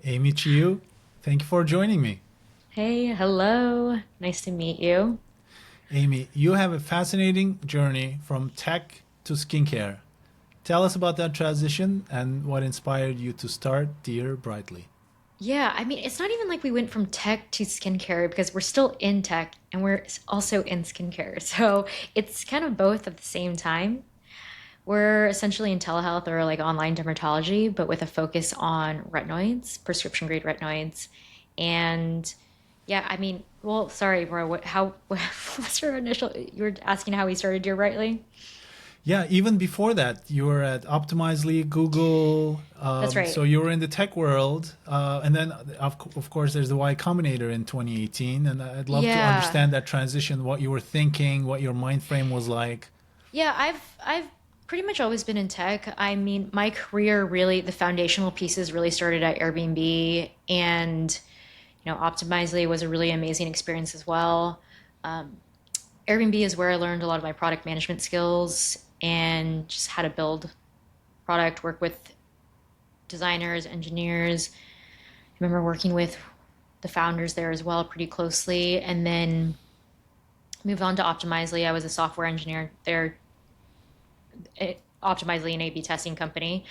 Amy Chiu, thank you for joining me. Hey, hello. Nice to meet you. Amy, you have a fascinating journey from tech to skincare. Tell us about that transition and what inspired you to start Dear Brightly. Yeah, I mean, it's not even like we went from tech to skincare because we're still in tech and we're also in skincare. So it's kind of both at the same time. We're essentially in telehealth or like online dermatology, but with a focus on retinoids, prescription grade retinoids. And yeah, I mean, well, sorry, Bora, what's your initial, you were asking how we started Dear Brightly? Yeah, even before that, you were at Optimizely, Google. That's So right. you were in the tech world. And then, of course, there's the Y Combinator in 2018. And I'd love to Yeah. understand that transition, what you were thinking, what your mind frame was like. Yeah, I've pretty much always been in tech. I mean, my career really, the foundational pieces really started at Airbnb, and Optimizely was a really amazing experience as well. Um, Airbnb is where I learned a lot of my product management skills and just how to build product, work with designers, engineers. I remember working with the founders there as well pretty closely, and then moved on to Optimizely. I was a software engineer there, Optimizely an A/B testing company.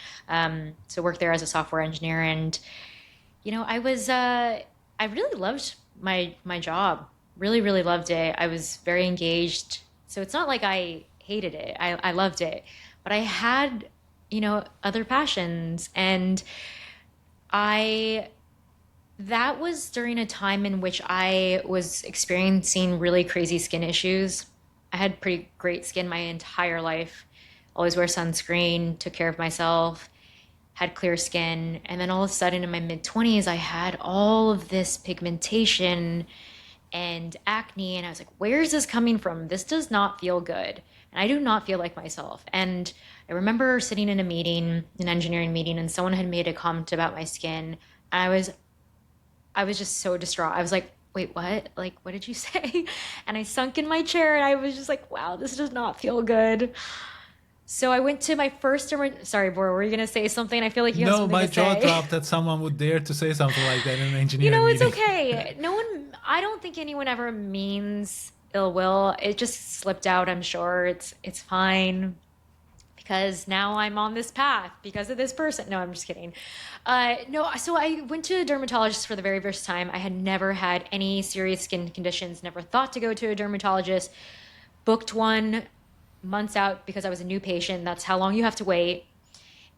So worked there as a software engineer, and I really loved my job. Really, really loved it. I was very engaged. So it's not like I hated it. I loved it, but I had other passions, and I that was during a time in which I was experiencing really crazy skin issues. I had pretty great skin my entire life. Always wear sunscreen, took care of myself, had clear skin. And then all of a sudden in my mid 20s, I had all of this pigmentation and acne. And I was like, where is this coming from? This does not feel good. And I do not feel like myself. And I remember sitting in a meeting, an engineering meeting, and someone had made a comment about my skin. And I was just so distraught. I was like, wait, what? Like, what did you say? And I sunk in my chair and I was just like, wow, this does not feel good. So I went to my first, sorry, Bora, were you going to say something? I feel like you have No, something my to jaw say. dropped that someone would dare to say something like that in an engineering It's meeting. okay. I don't think anyone ever means ill will. It just slipped out, I'm sure. It's fine because now I'm on this path because of this person. No, I'm just kidding. No, so I went to a dermatologist for the very first time. I had never had any serious skin conditions, never thought to go to a dermatologist, booked one months out because I was a new patient. That's how long you have to wait.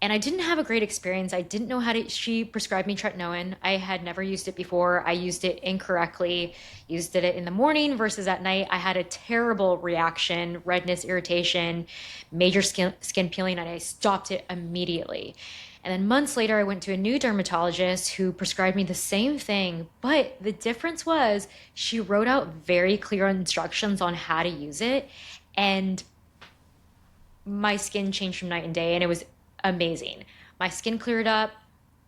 And I didn't have a great experience. I didn't know how to. She prescribed me tretinoin. I had never used it before. I used it incorrectly, used it in the morning versus at night. I had a terrible reaction, redness, irritation, major skin peeling, and I stopped it immediately. And then months later, I went to a new dermatologist who prescribed me the same thing. But the difference was she wrote out very clear instructions on how to use it. And my skin changed from night and day, and it was amazing. My skin cleared up.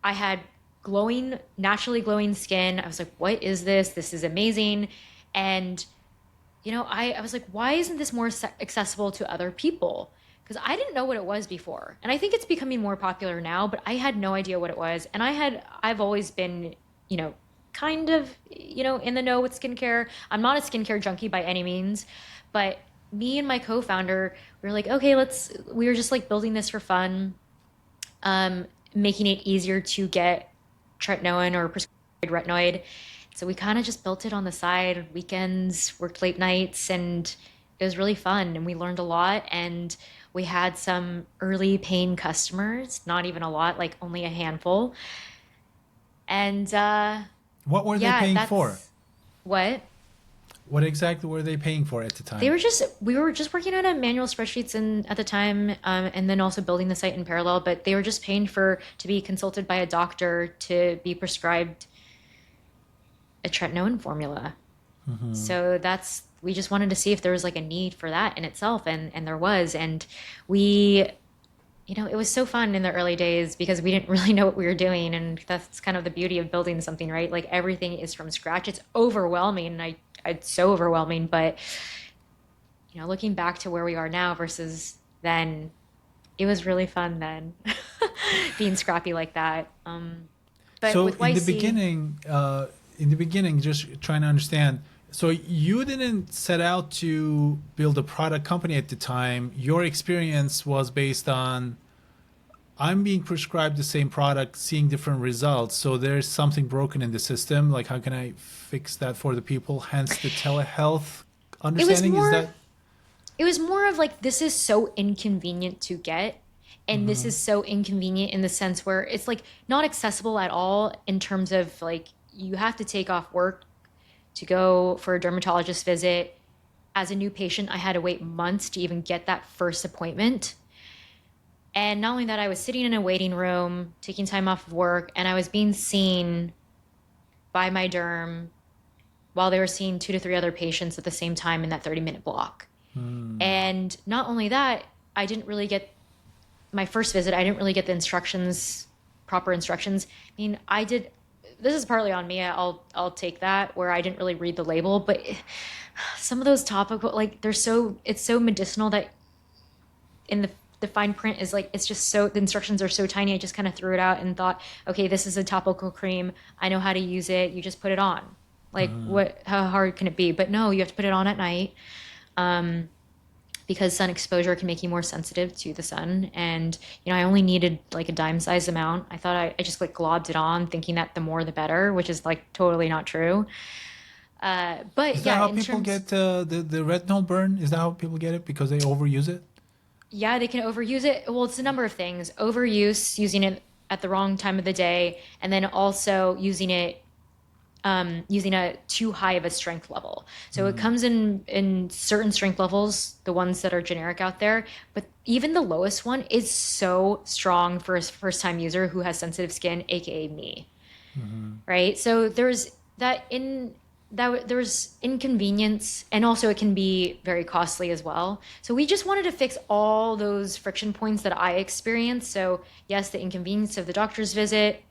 I had glowing, naturally glowing skin. I was like, what is this? This is amazing. And, I was like, why isn't this more accessible to other people? Because I didn't know what it was before. And I think it's becoming more popular now, but I had no idea what it was. And I've always been, kind of, in the know with skincare. I'm not a skincare junkie by any means, but me and my co-founder, we were like, okay, we were just like building this for fun, making it easier to get tretinoin or prescribed retinoid. So we kind of just built it on the side, weekends, worked late nights, and it was really fun. And we learned a lot. And we had some early paying customers, not even a lot, like only a handful. And What were they yeah, paying for? that's what. What exactly were they paying for at the They time? were just we were just working on a manual spreadsheets and at the time, and then also building the site in parallel. But they were just paying for to be consulted by a doctor to be prescribed a tretinoin formula. So that's we just wanted to see if there was like a need for that in itself, and there was. And we, it was so fun in the early days because we didn't really know what we were doing, and that's kind of the beauty of building something, right? Like everything is from scratch. It's overwhelming, and it's so overwhelming, but looking back to where we are now versus then, it was really fun then, being scrappy like that. But So with YC, in the beginning, just trying to understand. So you didn't set out to build a product company at the time. Your experience was based on I'm being prescribed the same product, seeing different results. So there's something broken in the system. Like, how can I fix that for the people? Hence the telehealth it was understanding. Is more that? it was more of like this is so inconvenient to get, and this is so inconvenient in the sense where it's like not accessible at all in terms of like you have to take off work to go for a dermatologist visit. As a new patient, I had to wait months to even get that first appointment. And not only that, I was sitting in a waiting room, taking time off of work, and I was being seen by my derm while they were seeing 2 to 3 other patients at the same time in that 30-minute block. And not only that, I didn't really get my first visit, I didn't really get the instructions, proper instructions. I mean, I did. This is partly on me. I'll take that where I didn't really read the label, but some of those topical like it's so medicinal that in the fine print is like it's just so the instructions are so tiny. I just kind of threw it out and thought, okay, this is a topical cream. I know how to use it. You just put it on. Like what? How hard can it be? But no, you have to put it on at night. Because sun exposure can make you more sensitive to the sun. And, I only needed like a dime sized amount. I thought I just like globbed it on thinking that the more the better, which is like totally not true. But Is that yeah, how in people terms, get the retinol burn? Is that how people get it because they overuse it? yeah, they can overuse it. Well, it's a number of things. Overuse, using it at the wrong time of the day, and then also using a too high of a strength level. So it comes in certain strength levels, the ones that are generic out there, but even the lowest one is so strong for a first time user who has sensitive skin, aka me. Right? So there's inconvenience, and also it can be very costly as well. So we just wanted to fix all those friction points that I experienced. So yes, the inconvenience of the doctor's visit,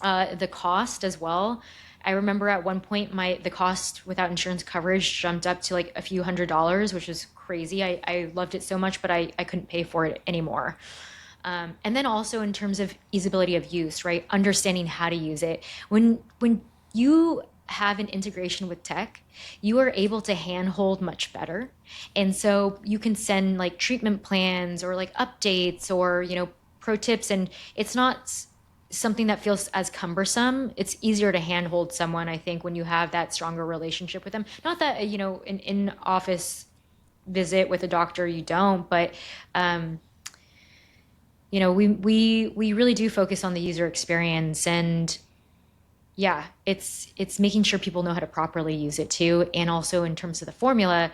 the cost as well. I remember at one point the cost without insurance coverage jumped up to like a few $100s, which is crazy. I loved it so much, but I couldn't pay for it anymore. And then also in terms of easeability of use, right? Understanding how to use it. When you have an integration with tech, you are able to handhold much better. And so you can send like treatment plans or like updates or, pro tips. And it's not something that feels as cumbersome. It's easier to handhold someone, I think, when you have that stronger relationship with them. Not that, an in-office visit with a doctor, you don't, but we really do focus on the user experience, and yeah, it's making sure people know how to properly use it too, and also in terms of the formula,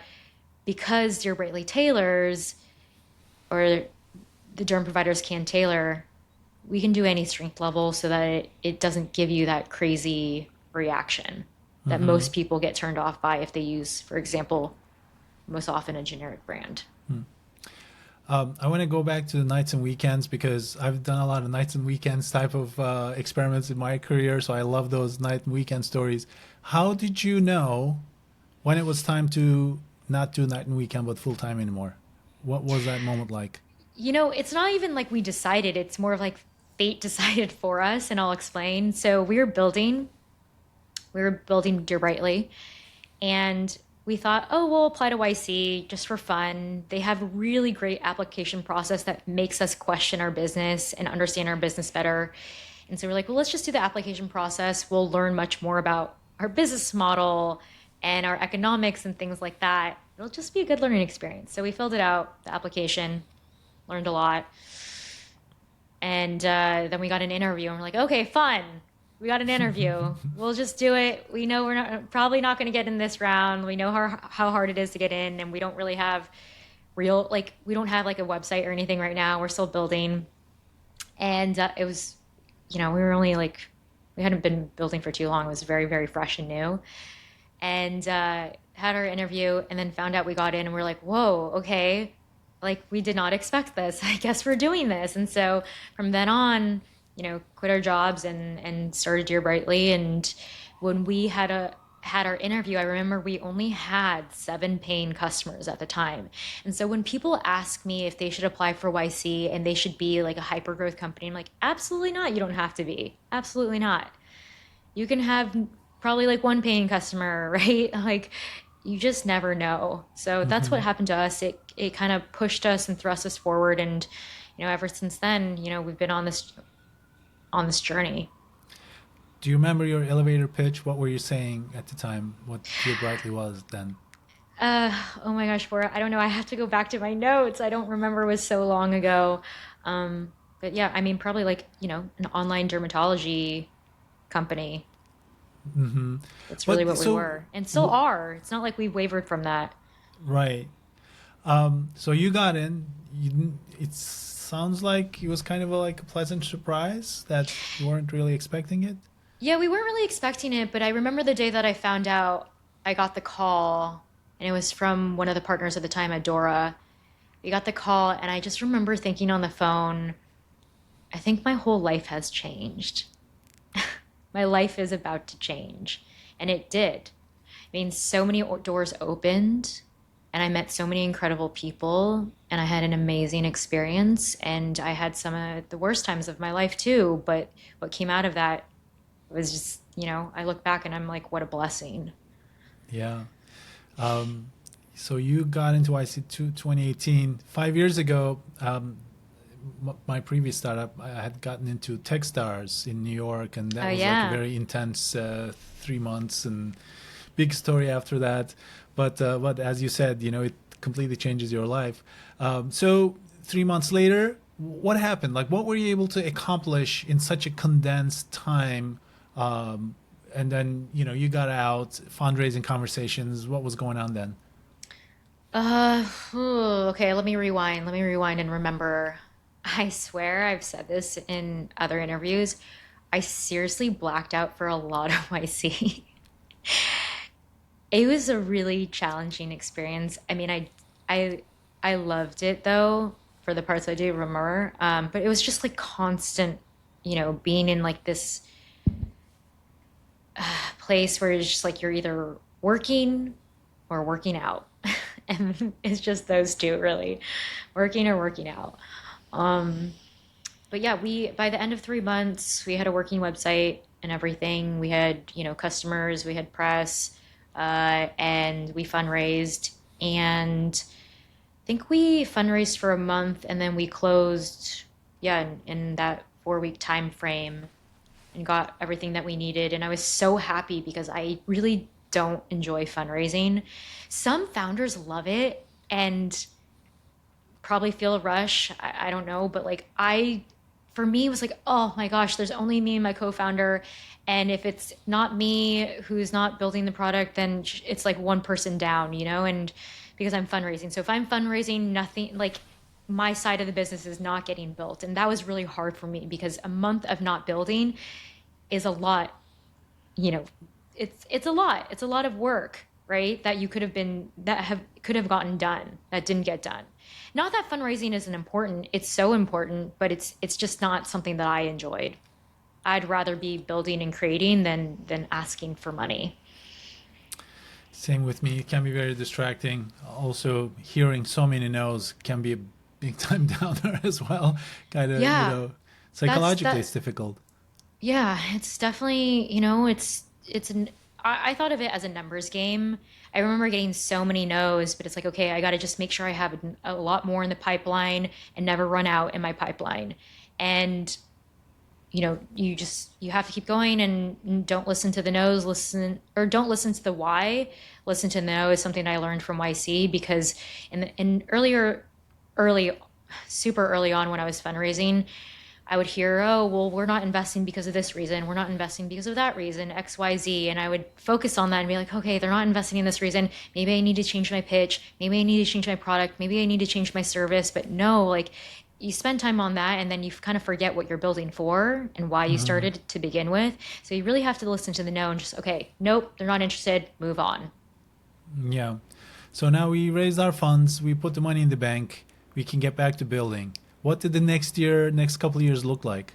because your Brightly tailors or the derm providers can tailor, we can do any strength level so that it doesn't give you that crazy reaction that most people get turned off by if they use, for example, most often a generic brand. I want to go back to the nights and weekends because I've done a lot of nights and weekends type of experiments in my career. So I love those night and weekend stories. How did you know when it was time to not do night and weekend but full time anymore? What was that moment like? It's not even like we decided, it's more of like fate decided for us, and I'll explain. So we were building Dear Brightly, and we thought, oh, we'll apply to YC just for fun. They have a really great application process that makes us question our business and understand our business better. And so we're like, well, let's just do the application process. We'll learn much more about our business model and our economics and things like that. It'll just be a good learning experience. So we filled it out, the application, learned a lot. And then we got an interview, and we're like, okay, fun. We got an interview. We'll just do it. We know we're probably not going to get in this round. We know how hard it is to get in, and we don't really have we don't have like a website or anything right now. We're still building. And it was, we were only like, we hadn't been building for too long. It was very, very fresh and new. And had our interview, and then found out we got in, and we're like, whoa, okay. Like, we did not expect this. I guess we're doing this. And so from then on, quit our jobs and started Dear Brightly. And when we had had our interview, I remember we only had 7 paying customers at the time. And so when people ask me if they should apply for YC and they should be like a hyper growth company, I'm like, absolutely not. You don't have to be. Absolutely not. You can have probably like 1 paying customer, right? Like you just never know. So that's what Hmm. happened to us. It kind of pushed us and thrust us forward, and ever since then, we've been on this journey. Do you remember your elevator pitch? What were you saying at the time? What Feel Brightly was then? Oh my gosh, Bora, I don't know. I have to go back to my notes. I don't remember. It was so long ago. But yeah, I mean, probably like, an online dermatology company. Hmm. That's really But what we so, were and still w- are. It's not like we wavered from that. right. So you got in. It sounds like it was kind of like a pleasant surprise that you weren't really expecting it. Yeah, we weren't really expecting it, but I remember the day that I found out, I got the call, and it was from one of the partners at the time at Dora. We got the call, and I just remember thinking on the phone, I think my whole life has changed. My life is about to change. And it did. I mean, so many doors opened, and I met so many incredible people, and I had an amazing experience. And I had some of the worst times of my life too. But what came out of that was just, I look back and I'm like, what a blessing. Yeah. Um, so you got into IC2 2018. 5 years ago, my previous startup, I had gotten into Techstars in New York, and Oh, that was like a yeah. very intense 3 months and big story after that. But as you said, it completely changes your life. So 3 months later, what happened? Like, what were you able to accomplish in such a condensed time? Um, and then you got out, fundraising conversations. What was going on then? Okay, let me rewind. Let me rewind and remember. I swear I've said this in other interviews. I seriously blacked out for a lot of YC. It was a really challenging experience. I mean, I, I loved it though for the parts I do remember. But it was just like constant, being in like this place where it's just like you're either working or working out. And it's just those two really, working or working out. Um, but yeah, we by the end of 3 months, we had a working website and everything. We had, customers, we had press, and we fundraised. And I think we fundraised for a month and then we closed, yeah, in that 4 week time frame and got everything that we needed. And I was so happy because I really don't enjoy fundraising. Some founders love it and probably feel a rush. I don't know, but like for me, it was like, oh my gosh, there's only me and my co-founder. And if it's not me who's not building the product, then it's like one person down, and because I'm fundraising. So if I'm fundraising, nothing like my side of the business is not getting built. And that was really hard for me because a month of not building is a lot, you know, it's a lot. It's a lot of work, right? That you could have gotten done that didn't get done. Not that fundraising isn't important. It's so important, but it's just not something that I enjoyed. I'd rather be building and creating than asking for money. Same with me. It can be very distracting. Also, hearing so many no's can be a big time downer as well. Kind of, Yeah, that's psychologically, that. it's difficult. Yeah, it's definitely, it's an I thought of it as a numbers game. I remember getting so many no's, but it's like, okay, I got to just make sure I have a lot more in the pipeline and never run out in my pipeline. And, you have to keep going and don't listen to the no's, don't listen to the why. Listen to the no is something I learned from YC because in early, super early on when I was fundraising, I would hear, oh, well, we're not investing because of this reason. We're not investing because of that reason, XYZ. And I would focus on that and be like, okay, they're not investing in this reason. Maybe I need to change my pitch. Maybe I need to change my product. Maybe I need to change my service. But no, like you spend time on that and then you kind of forget what you're building for and why you Hmm. started to begin with. So you really have to listen to the no and just, okay, nope, they're not interested. Move on. Yeah. So now we raised our funds, we put the money in the bank, we can get back to building. What did the next couple of years look like?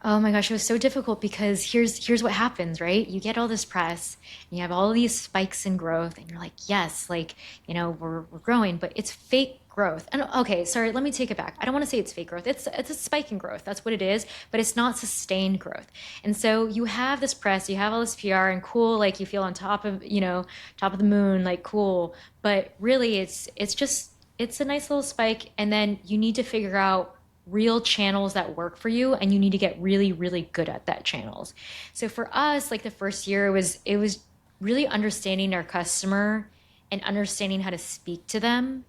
Oh my gosh, it was so difficult because here's what happens, right? You get all this press, and you have all these spikes in growth, and you're like, yes, like, we're growing, but it's fake growth. And okay, sorry, let me take it back. I don't want to say it's fake growth. It's a spike in growth. That's what it is, but it's not sustained growth. And so you have this press, you have all this PR and cool, like you feel on top of, top of the moon, like cool, but really it's just it's a nice little spike, and then you need to figure out real channels that work for you, and you need to get really really good at that channels. So for us, like the first year, it was really understanding our customer and understanding how to speak to them.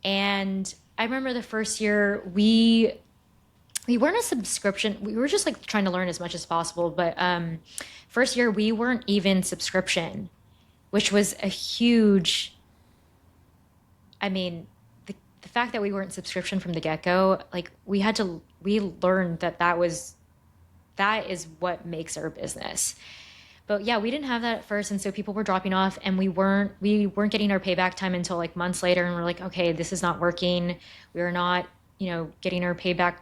And I remember the first year we weren't a subscription, we were just like trying to learn as much as possible, but first year we weren't even subscription, which was a huge, I mean, the fact that we weren't subscription from the get-go, like we learned that is what makes our business. But yeah, we didn't have that at first, and so people were dropping off, and we weren't getting our payback time until like months later, and we're like, okay, this is not working. We are not, getting our payback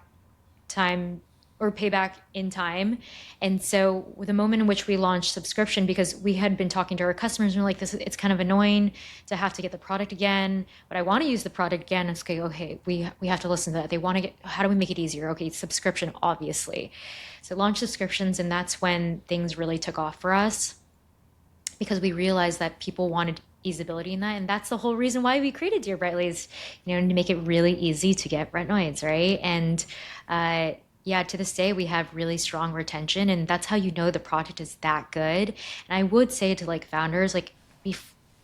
time or payback in time. And so the moment in which we launched subscription, because we had been talking to our customers and we're like, it's kind of annoying to have to get the product again, but I want to use the product again. It's like, okay, we have to listen to that. They want to get, how do we make it easier? Okay, subscription, obviously. So launch subscriptions, and that's when things really took off for us, because we realized that people wanted easeability in that, and that's the whole reason why we created Dear Brightly, is to make it really easy to get retinoids, right? And yeah, to this day we have really strong retention, and that's how you know the product is that good. And I would say to like founders, like, be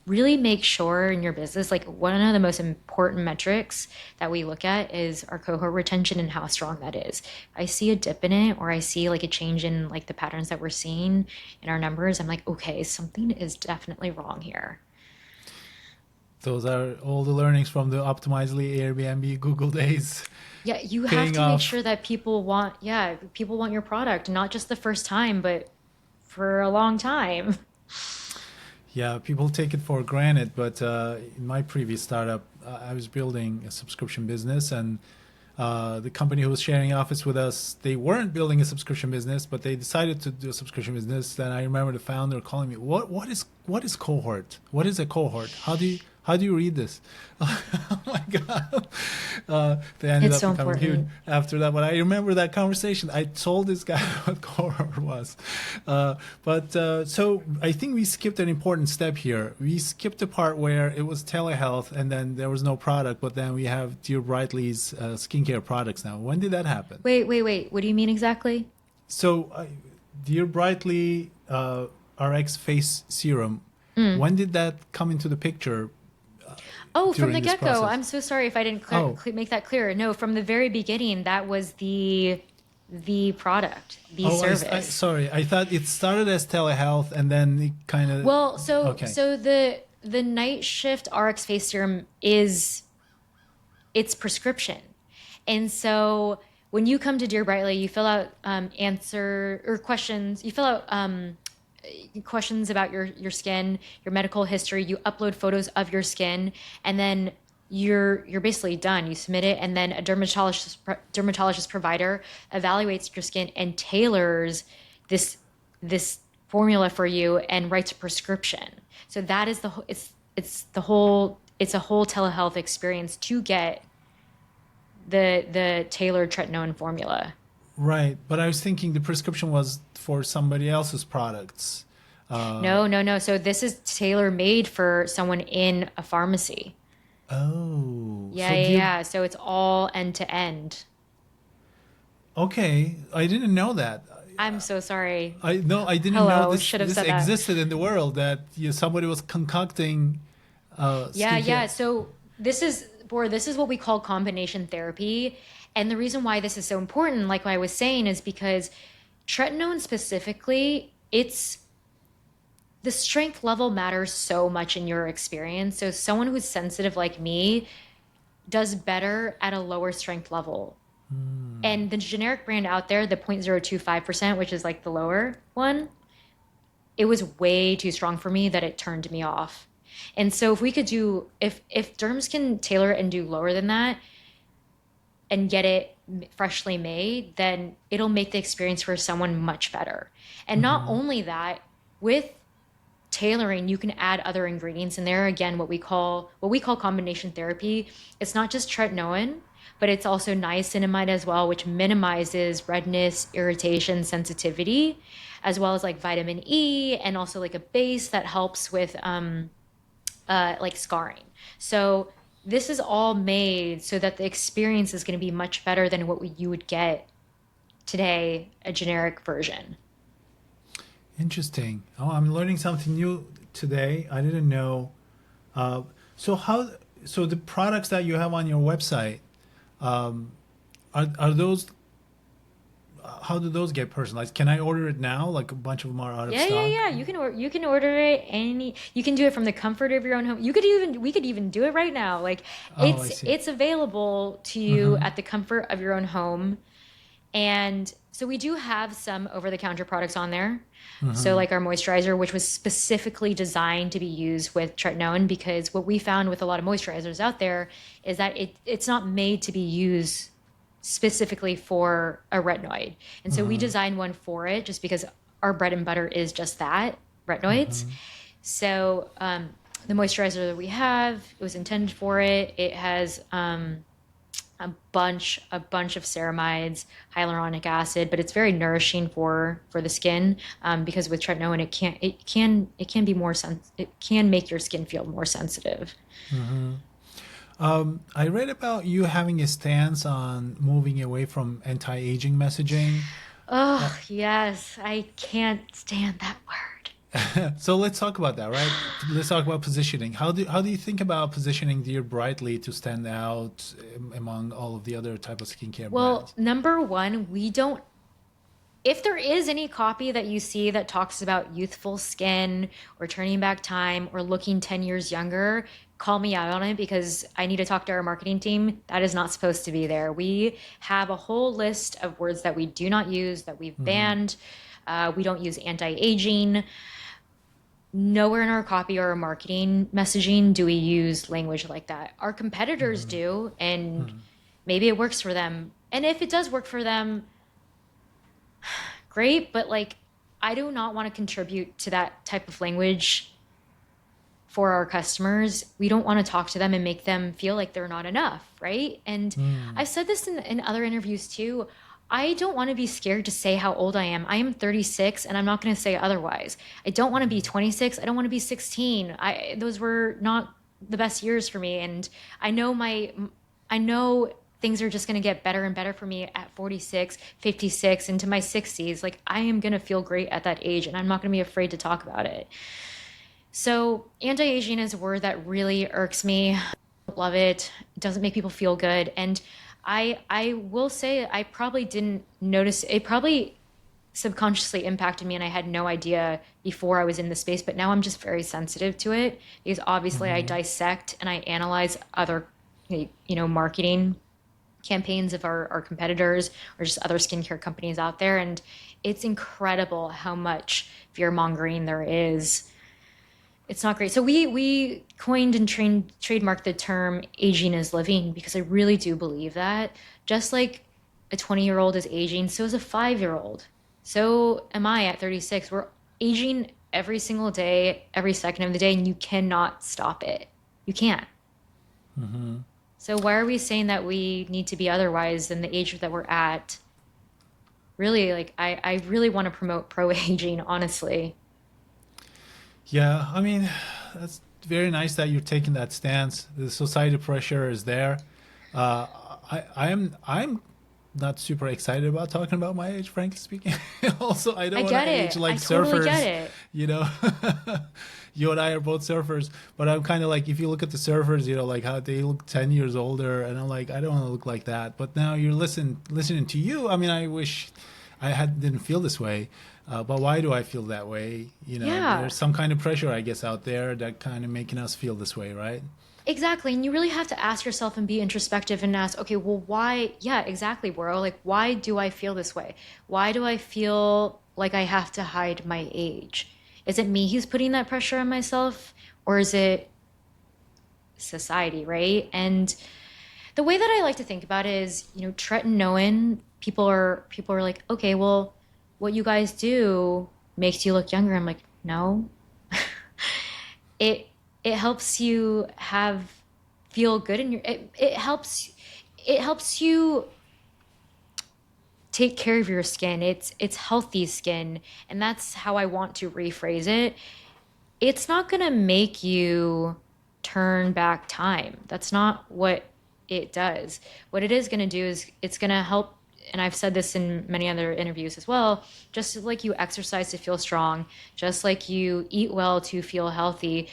really make sure in your business, like one of the most important metrics that we look at is our cohort retention and how strong that is. If I see a dip in it, or I see like a change in like the patterns that we're seeing in our numbers, I'm like, okay, something is definitely wrong here. Those are all the learnings from the Optimizely, Airbnb, Google days Yeah, you have paying to make off. sure that people want your product, not just the first time, but for a long time. Yeah, people take it for granted, but in my previous startup, I was building a subscription business, and the company who was sharing office with us, they weren't building a subscription business, but they decided to do a subscription business. And I remember the founder calling me, "What is cohort? What is a cohort? How do you read this?" Oh my god! They ended It's up so becoming huge important. after that. But I remember that conversation. I told this guy what cohort was. So I think we skipped an important step here. We skipped the part where it was telehealth, and then there was no product. But then we have Dear Brightly's skincare products now. When did that happen? Wait, wait, wait. What do you mean exactly? So, Dear Brightly RX Face Serum. When did that come into the picture Oh, from the during this get-go. process? I'm so sorry if I didn't Oh, make that clear. No, from the very beginning, that was the product, the oh, service. sorry. I thought it started as telehealth and then it kind of. Well, so Okay. so the night shift RX face serum is it's prescription. And so when you come to Dear Brightly, you fill out answer or questions. You fill out questions about your skin, your medical history. You upload photos of your skin, and then you're basically done. You submit it, and then a dermatologist provider evaluates your skin and tailors this formula for you and writes a prescription. So that is it's a whole telehealth experience to get the tailored tretinoin formula. Right. But I was thinking the prescription was for somebody else's products. Uh, No, no, no. So this is tailor made for someone in a pharmacy. oh, Yeah, so yeah, Dear. yeah. So it's all end to end. Okay, I didn't know that. I'm so sorry. I no, I didn't know Hello, this should have this said that. existed in the world, that somebody was concocting Yeah, yeah. skincare. So this is what we call combination therapy. And the reason why this is so important, like I was saying, is because tretinoin specifically, it's the strength level matters so much in your experience. So someone who's sensitive like me does better at a lower strength level. And the generic brand out there, the 0.025%, which is like the lower one, it was way too strong for me that it turned me off. And so if we could do if derms can tailor it and do lower than that and get it freshly made, then it'll make the experience for someone much better. And not Mm-hmm. only that, with tailoring, you can add other ingredients in there. Again, what we call combination therapy. It's not just tretinoin, but it's also niacinamide as well, which minimizes redness, irritation, sensitivity, as well as like vitamin E and also like a base that helps with like scarring. So this is all made so that the experience is going to be much better than what you would get today, a generic version. Interesting. Oh, I'm learning something new today. I didn't know. Uh, so how? So the products that you have on your website, um, are those? How do those get personalized? Can I order it now? Like a bunch of them are out of Yeah, yeah, stock. yeah. You can order it any. You can do it from the comfort of your own home. We could even do it right now. Like Oh, I it's see. it's available to you Mm-hmm. at the comfort of your own home. And so we do have some over-the-counter products on there. So Mm-hmm. like our moisturizer, which was specifically designed to be used with tretinoin, because what we found with a lot of moisturizers out there is that it's not made to be used specifically for a retinoid. And so we Mm-hmm. designed one for it just because our bread and butter is just that, retinoids. Mm-hmm. So the moisturizer that we have, it was intended for it. It has a bunch of ceramides, hyaluronic acid, but it's very nourishing for the skin because with tretinoin it can be it can make your skin feel more sensitive. Mm-hmm. I read about you having a stance on moving away from anti-aging messaging. Oh yes, I can't stand that word. So let's talk about that, right? Let's talk about positioning. How do you think about positioning Dear Brightly to stand out among all of the other type of skincare Well, brands? number one, we don't if there is any copy that you see that talks about youthful skin or turning back time or looking 10 years younger, call me out on it because I need to talk to our marketing team. That is not supposed to be there. We have a whole list of words that we do not use, that we've Mm-hmm. banned. We don't use anti aging. Nowhere in our copy or our marketing messaging do we use language like that. Our competitors Mm-hmm. do, and Mm-hmm. maybe it works for them. And if it does work for them, great, but like I do not want to contribute to that type of language for our customers. We don't want to talk to them and make them feel like they're not enough, right? And Mm-hmm. I've said this in other interviews too. I don't want to be scared to say how old I am. I am 36 and I'm not going to say otherwise. I don't want to be 26. I don't want to be 16. Those were not the best years for me, and I know things are just going to get better and better for me at 46, 56 into my 60s. Like I am going to feel great at that age and I'm not going to be afraid to talk about it. So, anti-aging is a word that really irks me. I don't love it. It doesn't make people feel good. And I will say I probably didn't notice it probably subconsciously impacted me and I had no idea before I was in the space, but now I'm just very sensitive to it because obviously I Mm-hmm. dissect and I analyze other marketing campaigns of our competitors or just other skincare companies out there, and it's incredible how much fear mongering there is. It's not great. So we coined and trademarked the term aging is living because I really do believe that. Just like a 20-year-old is aging, so is a 5-year-old. So am I at 36. We're aging every single day, every second of the day, and you cannot stop it. You can't. Mm-hmm. So why are we saying that we need to be otherwise than the age that we're at? Really, like I really want to promote pro aging, honestly. Yeah, I mean, that's very nice that you're taking that stance. The society pressure is there. Uh, I'm not super excited about talking about my age, frankly speaking. Also, I don't I want to get age it. I like totally get surfers. it. You know, you and I are both surfers, but I'm kind of like, if you look at the surfers, like how they look 10 years older, and I'm like, I don't want to look like that. But now you're listening to you. I mean, I wish I had didn't feel this way. But why do I feel that way? Yeah. There's some kind of pressure, I guess, out there that kind of making us feel this way, right? Exactly. And you really have to ask yourself and be introspective and ask, okay, well, why? Yeah, exactly, bro. Like, why do I feel this way? Why do I feel like I have to hide my age? Is it me who's putting that pressure on myself? Or is it society, right? And The way that I like to think about it is, tretinoin, people are like, okay, well, what you guys do makes you look younger. I'm like, no. It it helps you feel good in it helps you take care of your skin. It's healthy skin, and that's how I want to rephrase it. It's not going to make you turn back time. That's not what it does. What it is going to do is it's going to help, and I've said this in many other interviews as well, just like you exercise to feel strong, just like you eat well to feel healthy,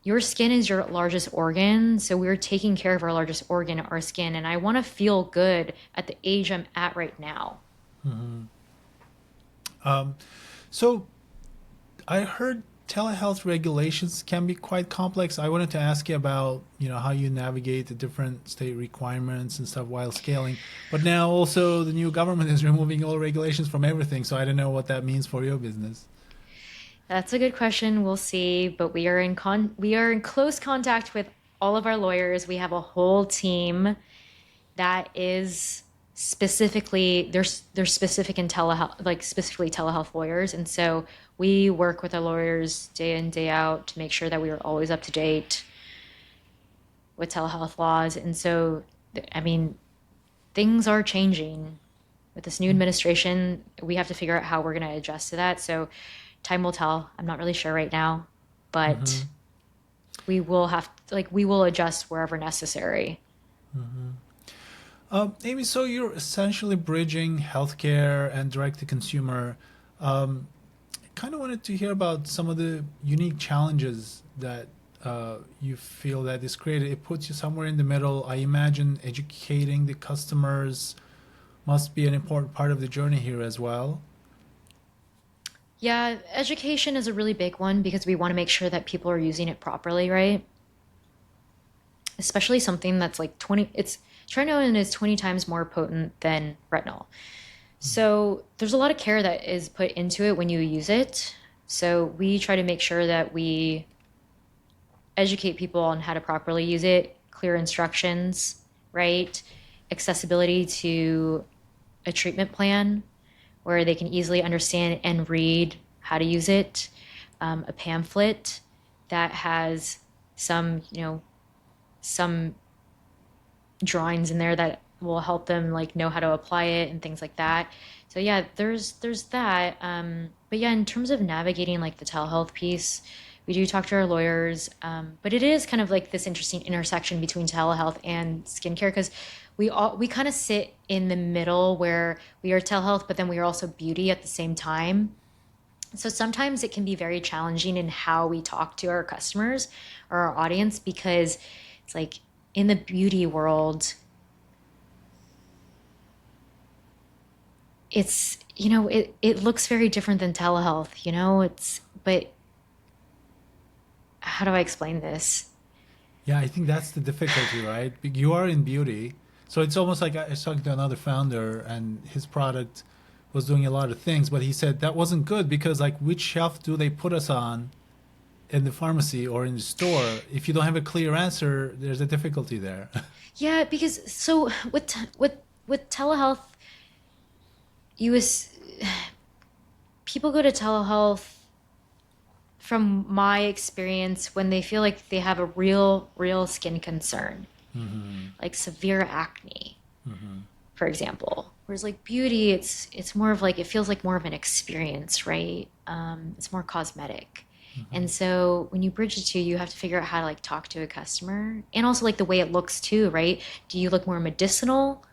your skin is your largest organ. So we're taking care of our largest organ, our skin. And I want to feel good at the age I'm at right now. So I heard telehealth regulations can be quite complex. I wanted to ask you about, how you navigate the different state requirements and stuff while scaling. But now also the new government is removing all regulations from everything. So I don't know what that means for your business. That's a good question. We'll see. But we are in close contact with all of our lawyers. We have a whole team that is specifically they're specific in telehealth, like specifically telehealth lawyers. And so we work with our lawyers day in, day out to make sure that we are always up to date with telehealth laws. And so, I mean, things are changing with this new administration. We have to figure out how we're going to adjust to that. So time will tell. I'm not really sure right now, but we will adjust wherever necessary. Amy, so you're essentially bridging healthcare and direct to consumer. Kind of wanted to hear about some of the unique challenges that you feel that is created. It puts you somewhere in the middle. I imagine educating the customers must be an important part of the journey here as well. Yeah, education is a really big one because we want to make sure that people are using it properly, right? Especially something that's like 20, it's tretinoin is 20 times more potent than retinol. So there's a lot of care that is put into it when you use it. So we try to make sure that we educate people on how to properly use it, clear instructions, right? Accessibility to a treatment plan where they can easily understand and read how to use it. A pamphlet that has some drawings in there that will help them like know how to apply it and things like that. So yeah, there's that. But yeah, in terms of navigating like the telehealth piece, we do talk to our lawyers. But it is kind of like this interesting intersection between telehealth and skincare because we kind of sit in the middle where we are telehealth, but then we are also beauty at the same time. So sometimes it can be very challenging in how we talk to our customers or our audience because it's like in the beauty world, it looks very different than telehealth, but how do I explain this? Yeah, I think that's the difficulty, right? You are in beauty. So it's almost like I was talking to another founder and his product was doing a lot of things, but he said that wasn't good because like which shelf do they put us on in the pharmacy or in the store? If you don't have a clear answer, there's a difficulty there. Yeah, because so with telehealth, you was people go to telehealth from my experience when they feel like they have a real skin concern, like severe acne, for example. Whereas like beauty, it's more of like it feels like more of an experience, right? It's more cosmetic. And so when you bridge the two, you have to figure out how to like talk to a customer and also like the way it looks too, right? Do you look more medicinal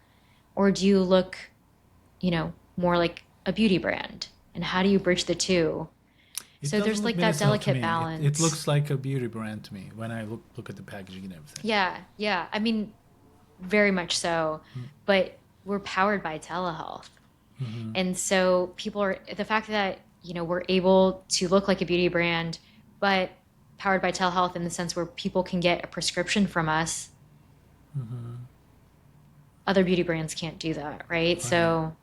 or do you look, more like a beauty brand? And how do you bridge the two? It So doesn't there's look like that medicinal to delicate me. It balance. looks like a beauty brand to me when I look at the packaging and everything. Yeah, yeah. I mean, very much so. But we're powered by telehealth. And so the fact that, we're able to look like a beauty brand, but powered by telehealth in the sense where people can get a prescription from us, other beauty brands can't do that, right? Right. So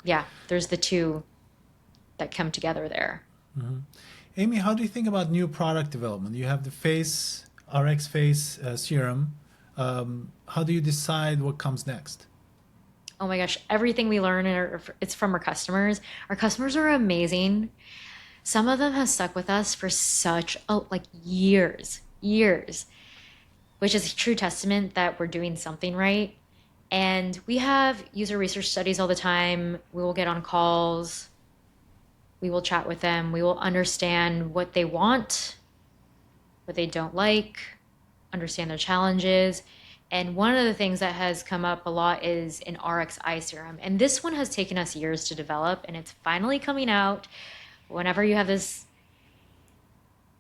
yeah, there's the two that come together there. Amy, how do you think about new product development? You have the face RX face serum. How do you decide what comes next? Oh my gosh, everything we learn it's from our customers. Our customers are amazing. Some of them have stuck with us for such like years, which is a true testament that we're doing something right. And we have user research studies all the time. We will get on calls, we will chat with them, we will understand what they want, what they don't like, understand their challenges. And one of the things that has come up a lot is an RX eye serum. And this one has taken us years to develop, and it's finally coming out. Whenever you have this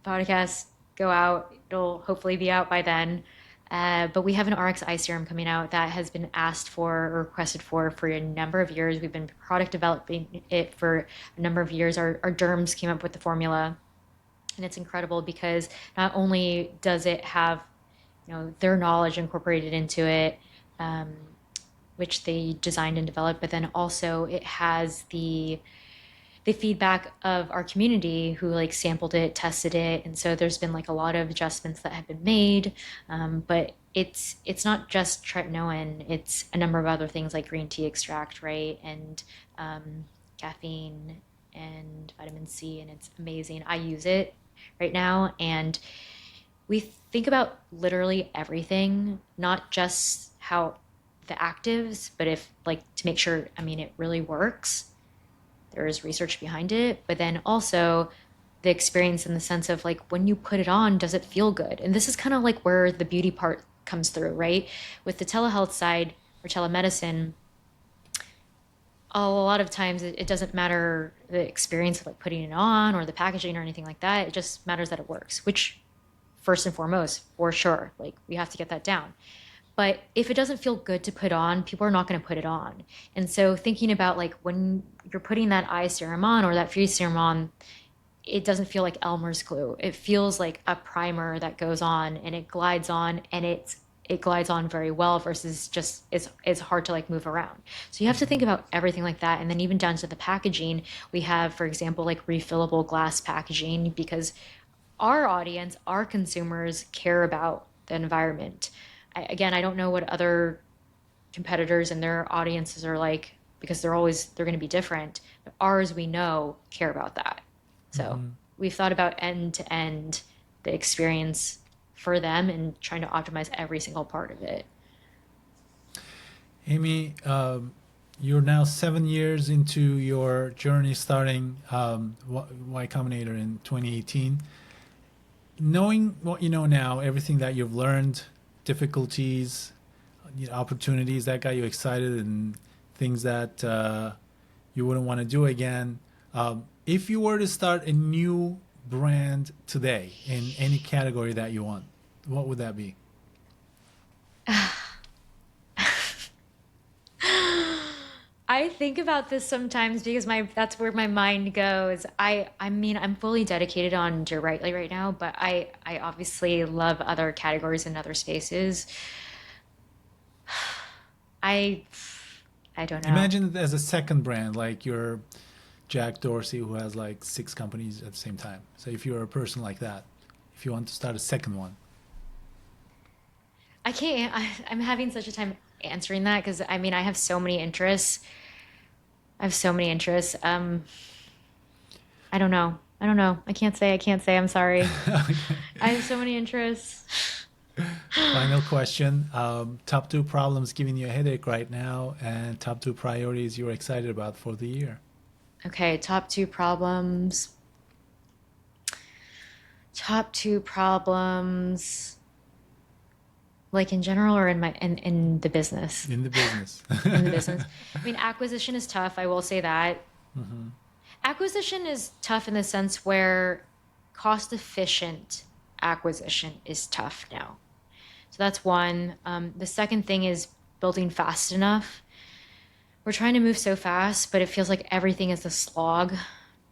podcast go out, it'll hopefully be out by then. But we have an RX eye serum coming out that has been asked for or requested for a number of years. We've been product developing it for a number of years. Our derms came up with the formula, and it's incredible because not only does it have their knowledge incorporated into it, um, which they designed and developed, but then also it has the feedback of our community who like sampled it, tested it, and so there's been like a lot of adjustments that have been made. But it's not just tretinoin; it's a number of other things like green tea extract, right, and caffeine and vitamin C, and it's amazing. I use it right now, and we think about literally everything, not just how the actives, but if like to make sure, I mean, it really works. There is research behind it, but then also the experience in the sense of like when you put it on, does it feel good? And this is kind of like where the beauty part comes through, right? With the telehealth side or telemedicine, a lot of times it doesn't matter the experience of like putting it on or the packaging or anything like that. It just matters that it works, which first and foremost, for sure, like we have to get that down. But if it doesn't feel good to put on, people are not going to put it on. And so thinking about like when you're putting that eye serum on or that face serum on, it doesn't feel like Elmer's glue. It feels like a primer that goes on and it glides on, and it glides on very well versus just it's hard to like move around. So you have to think about everything like that. And then even down to the packaging, we have, for example, like refillable glass packaging because our audience, our consumers care about the environment. Again, I don't know what other competitors and their audiences are like because they're going to be different. But ours, we know, care about that. So we've thought about end to end the experience for them and trying to optimize every single part of it. Amy, you're now 7 years into your journey starting Y Combinator in 2018. Knowing what you know now, everything that you've learned, difficulties, opportunities that got you excited, and things that you wouldn't want to do again. If you were to start a new brand today in any category that you want, what would that be? I think about this sometimes because my that's where my mind goes. I mean I'm fully dedicated on Do Rightly right now, but I obviously love other categories and other spaces. I I don't know. Imagine it as a second brand, like your Jack Dorsey, who has like 6 companies at the same time. So if you're a person like that, if you want to start a second one, I can't I'm having such a time answering that because I mean I have so many interests. I have so many interests. I don't know. I don't know. I can't say. I can't say. I'm sorry. I have so many interests. final question. Top two problems giving you a headache right now, and top two priorities you're excited about for the year. Okay, top two problems. Top two problems, like in general or in in the business? In the business. In the business. I mean, acquisition is tough. I will say that. Acquisition is tough in the sense where cost efficient acquisition is tough now. So that's one. The second thing is building fast enough. We're trying to move so fast, but it feels like everything is a slog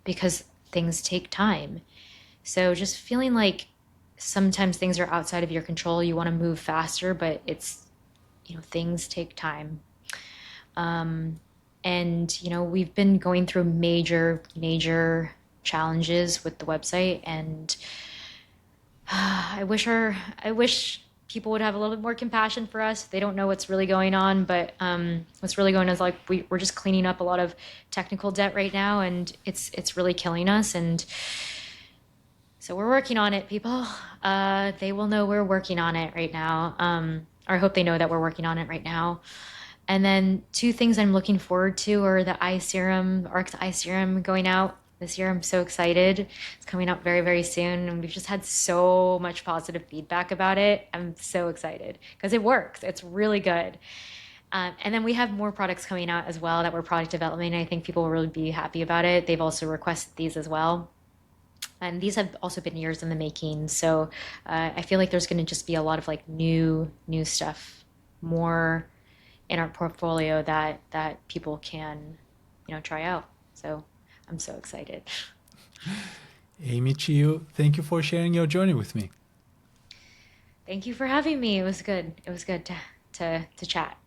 because things take time. So just feeling like sometimes things are outside of your control. You want to move faster, but things take time. And we've been going through major challenges with the website, and I wish people would have a little bit more compassion for us. They don't know what's really going on, but what's really going on is like we're just cleaning up a lot of technical debt right now, and it's really killing us. And so we're working on it, people. They will know we're working on it right now. Or I hope they know that we're working on it right now. And then two things I'm looking forward to are the eye serum, Arc's eye serum going out this year. I'm so excited. It's coming out very, very soon. And we've just had so much positive feedback about it. I'm so excited because it works. It's really good. And then we have more products coming out as well that we're product development. I think people will really be happy about it. They've also requested these as well. And these have also been years in the making. So I feel like there's going to just be a lot of like new stuff, more in our portfolio that people can, try out. So I'm so excited. Amy Chiu, thank you for sharing your journey with me. Thank you for having me. It was good. It was good to chat.